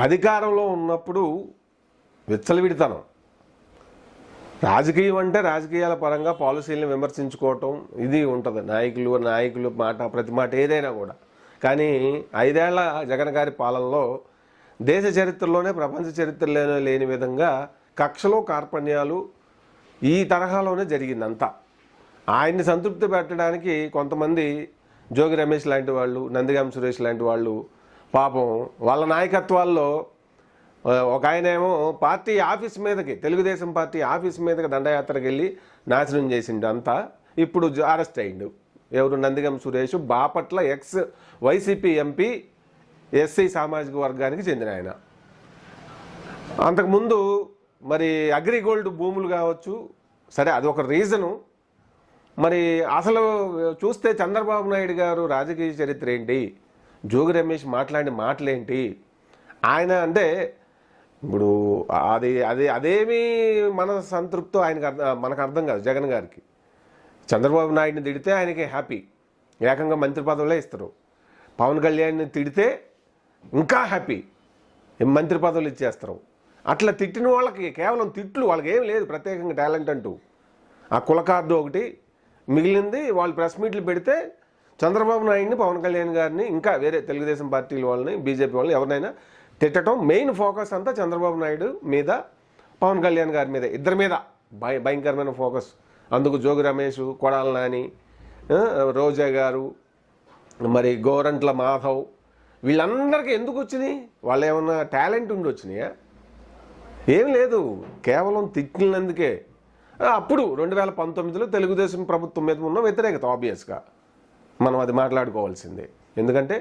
అధికారంలో ఉన్నప్పుడు విచ్చలవిడితనం, రాజకీయం అంటే రాజకీయాల పరంగా పాలసీలను విమర్శించుకోవటం ఇది ఉంటుంది. నాయకులు ప్రతి మాట ఏదైనా కూడా. కానీ 5 ఏళ్ల జగన్ గారి పాలనలో దేశ చరిత్రలోనే ప్రపంచ చరిత్రలోనే లేని విధంగా కక్షలు కార్పణ్యాలు ఈ తరహాలోనే జరిగిందంతా. ఆయన్ని సంతృప్తి పెట్టడానికి కొంతమంది జోగి రమేష్ లాంటి వాళ్ళు, నందిగామ సురేష్ లాంటి వాళ్ళు పాపం వాళ్ళ నాయకత్వాల్లో ఒక ఆయన ఏమో పార్టీ ఆఫీస్ మీదకి, తెలుగుదేశం పార్టీ ఆఫీస్ మీదకి దండయాత్రకు వెళ్ళి నాశనం చేసిండు అంతా. ఇప్పుడు అరెస్ట్ అయ్యిండు. ఎవరు? Nandigam Suresh, Bapatla X YCP MP, SC సామాజిక వర్గానికి చెందిన ఆయన. అంతకుముందు మరి అగ్రిగోల్డ్ భూములు కావచ్చు, సరే అది ఒక రీజను. మరి అసలు చూస్తే చంద్రబాబు నాయుడు గారు రాజకీయ చరిత్ర ఏంటి, జోగి రమేష్ మాట్లాడిన మాటలేంటి, ఆయన అంటే ఇప్పుడు అదేమీ మన సంతృప్తో మనకు అర్థం కాదు. జగన్ గారికి చంద్రబాబు నాయుడిని తిడితే ఆయనకి హ్యాపీ, ఏకంగా మంత్రి పదవులే ఇస్తారు. పవన్ కళ్యాణ్ని తిడితే ఇంకా హ్యాపీ, మంత్రి పదవులు ఇచ్చేస్తారు. అట్లా తిట్టిన వాళ్ళకి కేవలం తిట్లు, వాళ్ళకి ఏం లేదు ప్రత్యేకంగా టాలెంట్ అంటూ. ఆ కుల కార్డు ఒకటి మిగిలింది. వాళ్ళు ప్రెస్ మీట్లు పెడితే చంద్రబాబు నాయుడిని, పవన్ కళ్యాణ్ గారిని, ఇంకా వేరే తెలుగుదేశం పార్టీల వాళ్ళని, బీజేపీ వాళ్ళని ఎవరినైనా తిట్టడం మెయిన్ ఫోకస్ అంతా చంద్రబాబు నాయుడు మీద, పవన్ కళ్యాణ్ గారి మీద, ఇద్దరి మీద భయంకరమైన ఫోకస్. అందుకు జోగి రమేష్, కొడాల నాని, రోజా గారు, మరి గోరంట్ల మాధవ్, వీళ్ళందరికీ ఎందుకు వచ్చినాయి? వాళ్ళు ఏమన్నా టాలెంట్ ఉండి వచ్చినాయా? ఏం లేదు, కేవలం తిట్టినందుకే. అప్పుడు 2019లో తెలుగుదేశం ప్రభుత్వం మీద ఉన్న వ్యతిరేకత ఆబ్వియస్గా మనం అది మాట్లాడుకోవాల్సిందే. ఎందుకంటే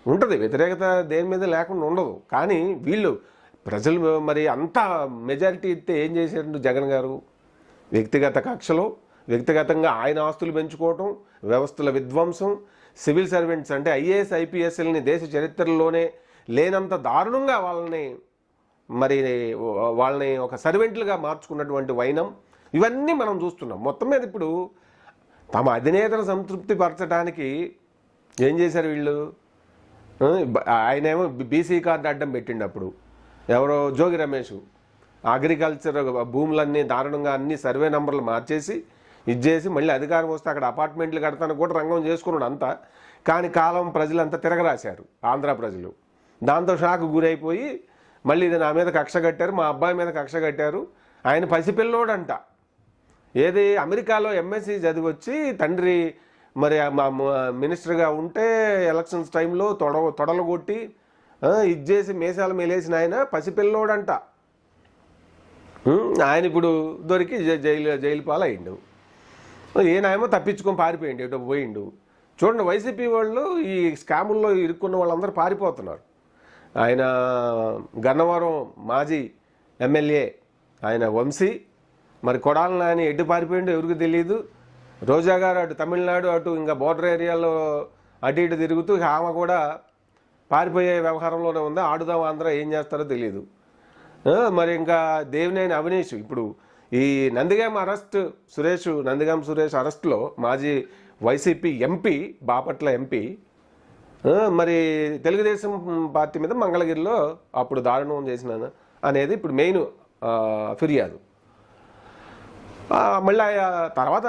ఉంటుంది వ్యతిరేకత, దేని మీద లేకుండా ఉండదు. కానీ వీళ్ళు ప్రజలు మరి అంతా మెజారిటీ ఇస్తే ఏం చేశారు జగన్ గారు? వ్యక్తిగత కక్షలు, వ్యక్తిగతంగా ఆయన ఆస్తులు పెంచుకోవటం, వ్యవస్థల విధ్వంసం, సివిల్ సర్వెంట్స్ అంటే ఐఏఎస్ ఐపీఎస్ఎల్ని దేశ చరిత్రలోనే లేనంత దారుణంగా వాళ్ళని ఒక సర్వెంట్లుగా మార్చుకున్నటువంటి వైనం, ఇవన్నీ మనం చూస్తున్నాం. మొత్తం మీద ఇప్పుడు తమ అధినేతను సంతృప్తి పరచడానికి ఏం చేశారు వీళ్ళు? ఆయనేమో బీసీ కార్డు అడ్డం పెట్టిండప్పుడు, ఎవరో జోగి రమేష్ అగ్రికల్చర్ భూములన్నీ దారుణంగా అన్ని సర్వే నంబర్లు మార్చేసి ఇచ్చేసి మళ్ళీ అధికారం వస్తే అక్కడ అపార్ట్మెంట్లు కడతానికి కూడా రంగం చేసుకున్నాడు అంతా. కానీ కాలం ప్రజలంతా తిరగరాశారు, ఆంధ్ర ప్రజలు. దాంతో షాకు గురైపోయి మళ్ళీ ఇది నా మీద కక్ష కట్టారు, మా అబ్బాయి మీద కక్ష కట్టారు. ఆయన పసిపిల్లోడంట, ఏది అమెరికాలో ఎంఎస్సీ చదివి వచ్చి తండ్రి మరి మినిస్టర్గా ఉంటే ఎలక్షన్స్ టైంలో తొడలు కొట్టి ఇచ్చేసి మీసాలు మేలేసిన ఆయన పసిపిల్లోడంట. ఆయన ఇప్పుడు దొరికి జైలు పాలయ్యిండు. ఈయనేమో తప్పించుకొని పారిపోయిండు, ఇటు పోయిండు. చూడండి, వైసీపీ వాళ్ళు ఈ స్కాముల్లో ఇరుక్కున్న వాళ్ళందరూ పారిపోతున్నారు. ఆయన గన్నవరం మాజీ ఎమ్మెల్యే ఆయన వంశీ, మరి కొడాల నాని ఎడ్డు పారిపోయిండు ఎవరికి తెలియదు. రోజా గారు అటు తమిళనాడు, అటు ఇంకా బోర్డర్ ఏరియాలో అటు ఇటు తిరుగుతూ ఆమె కూడా పారిపోయే వ్యవహారంలోనే ఉంది. ఆడుదాం ఆంధ్ర ఏం చేస్తారో తెలియదు. మరి ఇంకా దేవినేని అవినీష్, ఇప్పుడు ఈ నందిగామ సురేష్ అరెస్ట్లో మాజీ వైసీపీ ఎంపీ, బాపట్ల ఎంపీ, మరి తెలుగుదేశం పార్టీ మీద మంగళగిరిలో అప్పుడు దారుణం చేసినాను అనేది ఇప్పుడు మెయిన్ ఫిర్యాదు. మళ్ళీ తర్వాత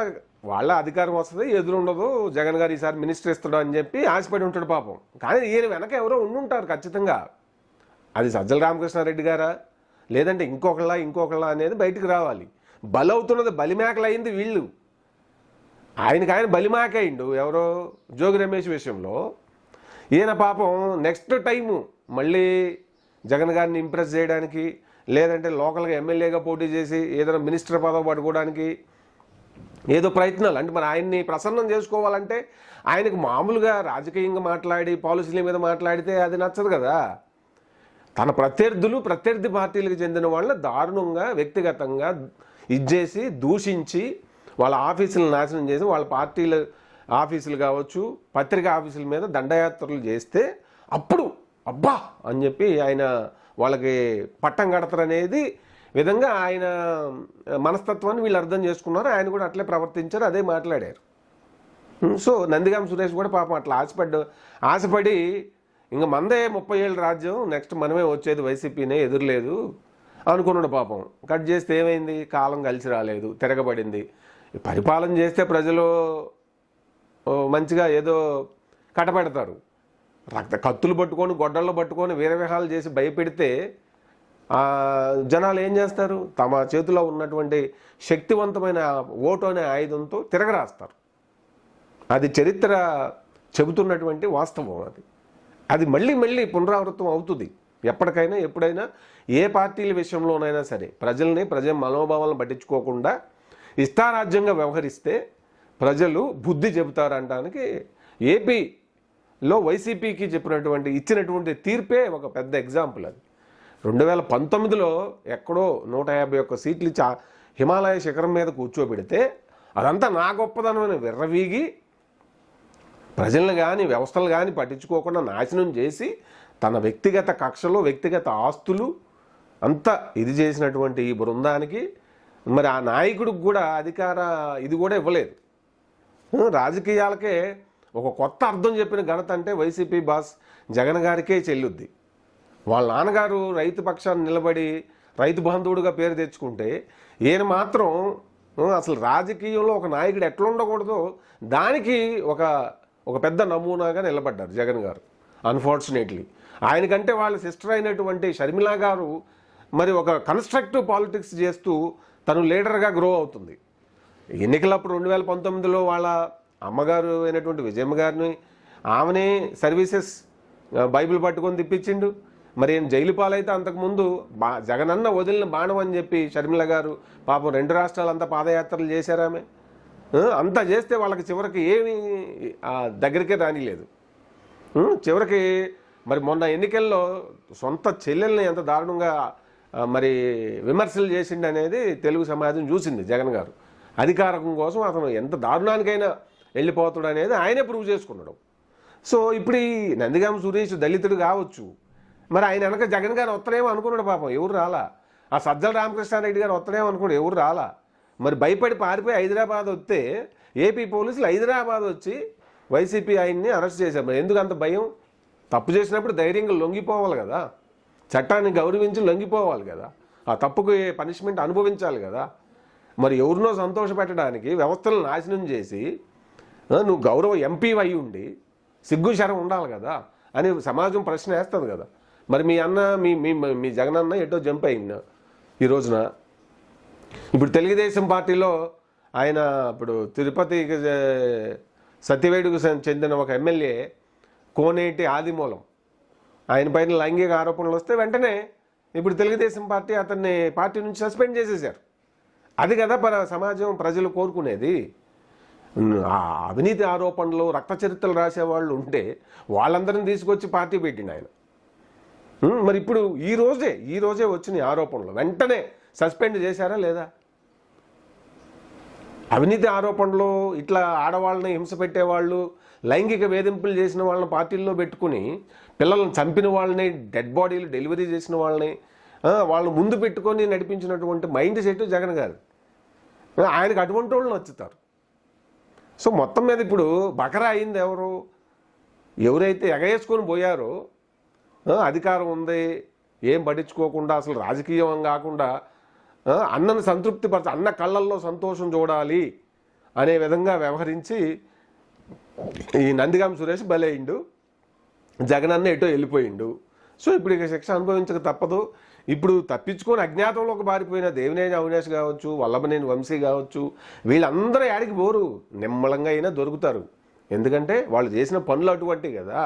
వాళ్ళ అధికారం వస్తుంది, ఎదురుండదు, జగన్ గారు ఈసారి మినిస్టర్ ఇస్తాడు అని చెప్పి ఆశపడి ఉంటాడు పాపం. కానీ ఈయన వెనక ఎవరో ఉండుంటారు ఖచ్చితంగా. అది సజ్జల రామకృష్ణారెడ్డి గారా, లేదంటే ఇంకొకళ్ళ అనేది బయటకు రావాలి. బలవుతున్నది బలిమేకలు అయింది వీళ్ళు. ఆయన బలిమేక అయిండు ఎవరో జోగి రమేష్ విషయంలో. ఈయన పాపం నెక్స్ట్ టైము మళ్ళీ జగన్ గారిని ఇంప్రెస్ చేయడానికి, లేదంటే లోకల్గా ఎమ్మెల్యేగా పోటీ చేసి ఏదైనా మినిస్టర్ పదవి పట్టుకోవడానికి ఏదో ప్రయత్నాలు. అంటే మరి ఆయన్ని ప్రసన్నం చేసుకోవాలంటే ఆయనకు మామూలుగా రాజకీయంగా మాట్లాడి పాలసీల మీద మాట్లాడితే అది నచ్చదు కదా. తన ప్రత్యర్థి పార్టీలకు చెందిన వాళ్ళని దారుణంగా వ్యక్తిగతంగా ఇచ్చేసి దూషించి వాళ్ళ ఆఫీసులను నాశనం చేసి వాళ్ళ పార్టీల ఆఫీసులు కావచ్చు, పత్రికా ఆఫీసుల మీద దండయాత్రలు చేస్తే అప్పుడు అబ్బా అని చెప్పి ఆయన వాళ్ళకి పట్టం కడతారనేది విధంగా ఆయన మనస్తత్వాన్ని వీళ్ళు అర్థం చేసుకున్నారు. ఆయన కూడా అట్లే ప్రవర్తించారు, అదే మాట్లాడారు. సో నందిగామ సురేష్ కూడా పాపం అట్లా ఆశపడి ఇంకా మందే 30 ఏళ్ళ రాజ్యం, నెక్స్ట్ మనమే వచ్చేది, వైసీపీనే ఎదురులేదు అనుకున్నాడు పాపం. కట్ చేస్తే ఏమైంది, కాలం కలిసి రాలేదు, తిరగబడింది. పరిపాలన చేస్తే ప్రజలు మంచిగా ఏదో కట్టబెడతారు. కత్తులు పట్టుకొని గొడ్డళ్ళు పట్టుకొని వీరవిహాలు చేసి భయపెడితే జనాలు ఏం చేస్తారు, తమ చేతిలో ఉన్నటువంటి శక్తివంతమైన ఓటు అనే ఆయుధంతో తిరగరాస్తారు. అది చరిత్ర చెబుతున్నటువంటి వాస్తవం. అది మళ్ళీ మళ్ళీ పునరావృతం అవుతుంది ఎప్పటికైనా, ఎప్పుడైనా, ఏ పార్టీల విషయంలోనైనా సరే. ప్రజల మనోభావాలను పట్టించుకోకుండా ఇష్టారాజ్యంగా వ్యవహరిస్తే ప్రజలు బుద్ధి చెబుతారనడానికి ఏపీలో వైసీపీకి ఇచ్చినటువంటి తీర్పే ఒక పెద్ద ఎగ్జాంపుల్. అది 2019లో ఎక్కడో 151 సీట్లు ఇచ్చి హిమాలయ శిఖరం మీద కూర్చోబెడితే అదంతా నా గొప్పదనమని విర్రవీగి ప్రజలను కానీ వ్యవస్థలు కానీ పట్టించుకోకుండా నాశనం చేసి తన వ్యక్తిగత కక్షలు, వ్యక్తిగత ఆస్తులు అంతా ఇది చేసినటువంటి ఈ బృందానికి మరి ఆ నాయకుడికి కూడా అధికార ఇది కూడా ఇవ్వలేదు. రాజకీయాలకే ఒక కొత్త అర్థం చెప్పిన ఘనత అంటే వైసీపీ బాస్ జగన్ గారికే చెల్లుద్ది. వాళ్ళ నాన్నగారు రైతు పక్షాన్ని నిలబడి రైతు బాంధవుడిగా పేరు తెచ్చుకుంటే ఈయన మాత్రం అసలు రాజకీయంలో ఒక నాయకుడు ఎట్లా ఉండకూడదో దానికి ఒక పెద్ద నమూనాగా నిలబడ్డారు జగన్ గారు. అన్ఫార్చునేట్లీ ఆయనకంటే వాళ్ళ సిస్టర్ అయినటువంటి షర్మిల గారు మరి ఒక కన్స్ట్రక్టివ్ పాలిటిక్స్ చేస్తూ తను లీడర్గా గ్రో అవుతుంది. ఎన్నికలప్పుడు 2019లో వాళ్ళ అమ్మగారు అయినటువంటి విజయమ్మ గారిని ఆమెనే సర్వీసెస్ బైబిల్ పట్టుకొని తిప్పించిండు. మరి ఈయన జైలు పాలైతే అంతకుముందు జగనన్న వదిలిన బాణం అని చెప్పి షర్మిల గారు పాపం 2 రాష్ట్రాలంతా పాదయాత్రలు చేశారామె. అంతా చేస్తే వాళ్ళకి చివరికి ఏమీ దగ్గరికే రానిలేదు. చివరికి మరి మొన్న ఎన్నికల్లో సొంత చెల్లెల్ని ఎంత దారుణంగా మరి విమర్శలు చేసిండు అనేది తెలుగు సమాజం చూసింది. జగన్ గారు అధికారం కోసం అతను ఎంత దారుణానికైనా వెళ్ళిపోతాడు అనేది ఆయనే ప్రూవ్ చేసుకున్నాడు. సో ఇప్పుడు ఈ నందిగామ సురేష్ దళితుడు కావచ్చు, మరి ఆయన వెనక జగన్ గారు వస్తారేమో అనుకున్నాడు. పాపం ఎవరు రాలా. ఆ సజ్జల రామకృష్ణారెడ్డి గారు వస్తారేమో అనుకున్నాడు, ఎవరు రాలా. మరి భయపడి పారిపోయి హైదరాబాద్ వస్తే ఏపీ పోలీసులు హైదరాబాద్ వచ్చి వైసీపీ ఆయన్ని అరెస్ట్ చేశారు. మరి ఎందుకు అంత భయం? తప్పు చేసినప్పుడు ధైర్యంగా లొంగిపోవాలి కదా, చట్టాన్ని గౌరవించి లొంగిపోవాలి కదా, ఆ తప్పుకు పనిష్మెంట్ అనుభవించాలి కదా. మరి ఎవరినో సంతోషపెట్టడానికి వ్యవస్థలను నాశనం చేసి నువ్వు గౌరవ ఎంపీ అయి ఉండి సిగ్గు శరం ఉండాలి కదా అని సమాజం ప్రశ్న వేస్తుంది కదా. మరి మీ అన్న మీ జగన్ అన్న ఎటో జంప్ అయింది ఈ రోజున. ఇప్పుడు తెలుగుదేశం పార్టీలో ఆయన ఇప్పుడు తిరుపతికి సత్యవేడుకు చెందిన ఒక ఎమ్మెల్యే కోనేటి ఆదిమూలం ఆయన పైన లైంగిక ఆరోపణలు వస్తే వెంటనే ఇప్పుడు తెలుగుదేశం పార్టీ అతన్ని పార్టీ నుంచి సస్పెండ్ చేసేసారు. అది కదా సమాజం ప్రజలు కోరుకునేది. ఆ అవినీతి ఆరోపణలు రక్త చరిత్రలు రాసేవాళ్ళు ఉంటే వాళ్ళందరినీ తీసుకొచ్చి పార్టీ పెట్టిండు ఆయన. మరి ఇప్పుడు ఈ రోజే వచ్చిన ఆరోపణలు వెంటనే సస్పెండ్ చేశారా లేదా? అవినీతి ఆరోపణలు ఇట్లా ఆడవాళ్ళని హింస పెట్టేవాళ్ళు, లైంగిక వేధింపులు చేసిన వాళ్ళని పార్టీల్లో పెట్టుకుని పిల్లలను చంపిన వాళ్ళని, డెడ్ బాడీలు డెలివరీ చేసిన వాళ్ళని వాళ్ళని ముందు పెట్టుకొని నడిపించినటువంటి మైండ్ సెట్ జగన్ గారు. ఆయనకు అటువంటి వాళ్ళు నచ్చుతారు. సో మొత్తం మీద ఇప్పుడు బకరా అయింది ఎవరైతే ఎగయేసుకొని పోయారో, అధికారం ఉంది ఏం పట్టించుకోకుండా అసలు రాజకీయం కాకుండా అన్నను సంతృప్తిపరచ అన్న కళ్ళల్లో సంతోషం చూడాలి అనే విధంగా వ్యవహరించి ఈ నందిగామ సురేష్ బలైండు, జగన్ అన్న ఎటో వెళ్ళిపోయిండు. సో ఇప్పుడు ఇక శిక్ష అనుభవించక తప్పదు. ఇప్పుడు తప్పించుకొని అజ్ఞాతంలోకి పారిపోయిన దేవినేని అవినాష్ కావచ్చు, వల్లభనేని వంశీ కావచ్చు, వీళ్ళందరూ యాడికి పోరు, నిమ్మలంగా అయినా దొరుకుతారు. ఎందుకంటే వాళ్ళు చేసిన పనులు అటువంటి కదా.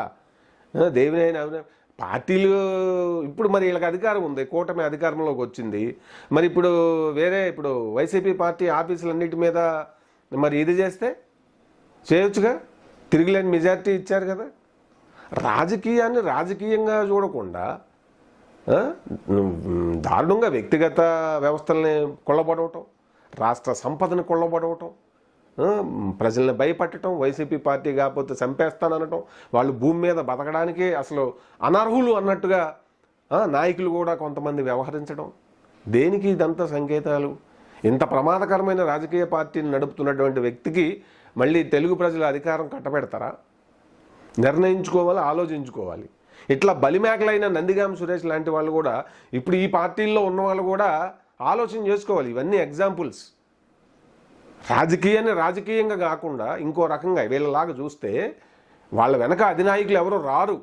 దేవినేని అవినాష్ పార్టీలు ఇప్పుడు మరి వీళ్ళకి అధికారం ఉంది, కూటమి అధికారంలోకి వచ్చింది. మరి ఇప్పుడు వైసీపీ పార్టీ ఆఫీసులన్నిటి మీద మరి ఇది చేస్తే చేయొచ్చుగా, తిరిగిలేని మెజారిటీ ఇచ్చారు కదా. రాజకీయాన్ని రాజకీయంగా చూడకుండా దారుణంగా వ్యక్తిగత వ్యవస్థల్ని కొల్లబడవటం, రాష్ట్ర సంపదను కొల్లబడవటం, ప్రజల్ని భయపెట్టడం, వైసీపీ పార్టీ కాకపోతే చంపేస్తాననటం, వాళ్ళు భూమి మీద బతకడానికి అసలు అనర్హులు అన్నట్టుగా నాయకులు కూడా కొంతమంది వ్యవహరించడం. దేనికి ఇదంతా సంకేతాలు? ఇంత ప్రమాదకరమైన రాజకీయ పార్టీని నడుపుతున్నటువంటి వ్యక్తికి మళ్ళీ తెలుగు ప్రజల అధికారం కట్టబెడతారా? నిర్ణయించుకోవాలి, ఆలోచించుకోవాలి. ఇట్లా బలిమేకలైన నందిగామ సురేష్ లాంటి వాళ్ళు కూడా ఇప్పుడు ఈ పార్టీల్లో ఉన్న వాళ్ళు కూడా ఆలోచన చేసుకోవాలి. ఇవన్నీ ఎగ్జాంపుల్స్. రాజకీయంగా కాకుండా ఇంకో రకంగా వీళ్ళలాగా చూస్తే వాళ్ళ వెనక అధినాయకులు ఎవరు రారు.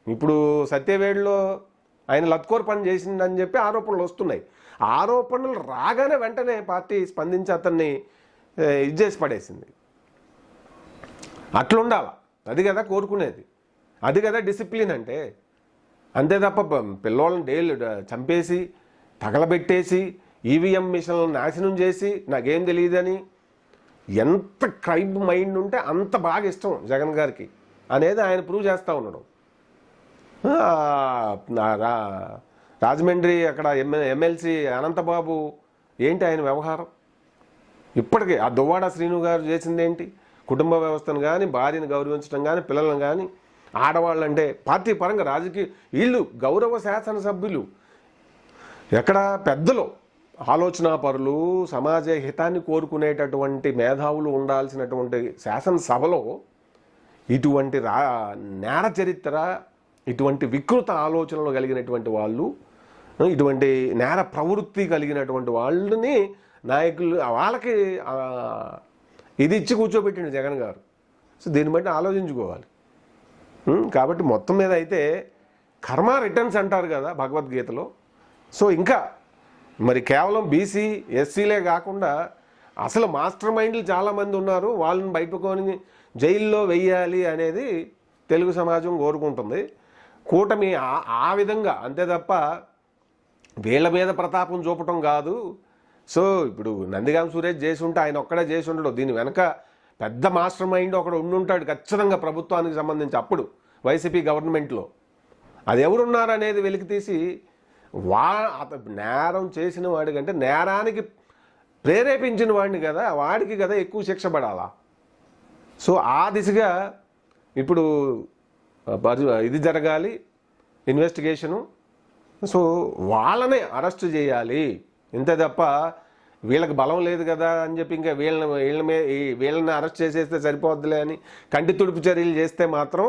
ఇప్పుడు సత్యవేడులో ఆయన లత్కోర్ పని చేసిందని చెప్పి ఆరోపణలు వస్తున్నాయి. ఆరోపణలు రాగానే వెంటనే పార్టీ స్పందించి అతన్ని ఇది చేసి పడేసింది. అట్లుండాల, అది కదా కోరుకునేది, అది కదా డిసిప్లిన్ అంటే. అంతే తప్ప పిల్లోళ్ళని డైలీ చంపేసి తగలబెట్టేసి ఈవీఎం మిషన్లను నాశనం చేసి నాకేం తెలియదని ఎంత క్రైమ్ మైండ్ ఉంటే అంత బాగా ఇష్టం జగన్ గారికి అనేది ఆయన ప్రూవ్ చేస్తూ ఉన్నాడు. రాజమండ్రి అక్కడ ఎమ్మెల్సీ అనంతబాబు ఏంటి ఆయన వ్యవహారం? ఇప్పటికీ ఆ దువ్వాడ శ్రీను గారు చేసింది ఏంటి? కుటుంబ వ్యవస్థను కానీ, భార్యను గౌరవించడం కానీ, పిల్లలను కానీ, ఆడవాళ్ళంటే పార్టీ పరంగా రాజకీయ వీళ్ళు గౌరవ శాసనసభ్యులు, ఎక్కడ పెద్దలు, ఆలోచనాపరులు, సమాజ హితాన్ని కోరుకునేటటువంటి మేధావులు ఉండాల్సినటువంటి శాసనసభలో ఇటువంటి నేర చరిత్ర, ఇటువంటి వికృత ఆలోచనలు కలిగినటువంటి వాళ్ళు, ఇటువంటి నేర ప్రవృత్తి కలిగినటువంటి వాళ్ళని నాయకులు వాళ్ళకి ఇది ఇచ్చి కూర్చోబెట్టిండు జగన్ గారు. సో దీన్ని బట్టి ఆలోచించుకోవాలి. కాబట్టి మొత్తం మీద అయితే కర్మ రిటర్న్స్ అంటారు కదా భగవద్గీతలో. సో ఇంకా మరి కేవలం బీసీ ఎస్సీలే కాకుండా అసలు మాస్టర్ మైండ్లు చాలామంది ఉన్నారు, వాళ్ళని బయటకొని జైల్లో వెయ్యాలి అనేది తెలుగు సమాజం కోరుకుంటుంది. కూటమి ఆ విధంగా, అంతే తప్ప వీళ్ళ మీద ప్రతాపం చూపటం కాదు. సో ఇప్పుడు నందిగామ సురేష్ చేసి ఉంటే ఆయన ఒక్కడే చేసి ఉండడు, దీని వెనక పెద్ద మాస్టర్ మైండ్ ఒకడు ఉండుంటాడు ఖచ్చితంగా ప్రభుత్వానికి సంబంధించి. అప్పుడు వైసీపీ గవర్నమెంట్లో అది ఎవరున్నారనేది వెలికి తీసి నేరం చేసిన వాడి కంటే నేరానికి ప్రేరేపించిన వాడిని కదా, వాడికి కదా ఎక్కువ శిక్ష పడాలా. సో ఆ దిశగా ఇప్పుడు ఇది జరగాలి, ఇన్వెస్టిగేషను. సో వాళ్ళనే అరెస్ట్ చేయాలి, ఇంతే తప్ప వీళ్ళకి బలం లేదు కదా అని చెప్పి ఇంకా వీళ్ళని అరెస్ట్ చేసేస్తే సరిపోద్దులే అని కంటి తుడుపు చర్యలు చేస్తే మాత్రం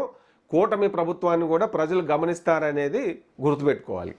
కూటమి ప్రభుత్వాన్ని కూడా ప్రజలు గమనిస్తారనేది గుర్తుపెట్టుకోవాలి.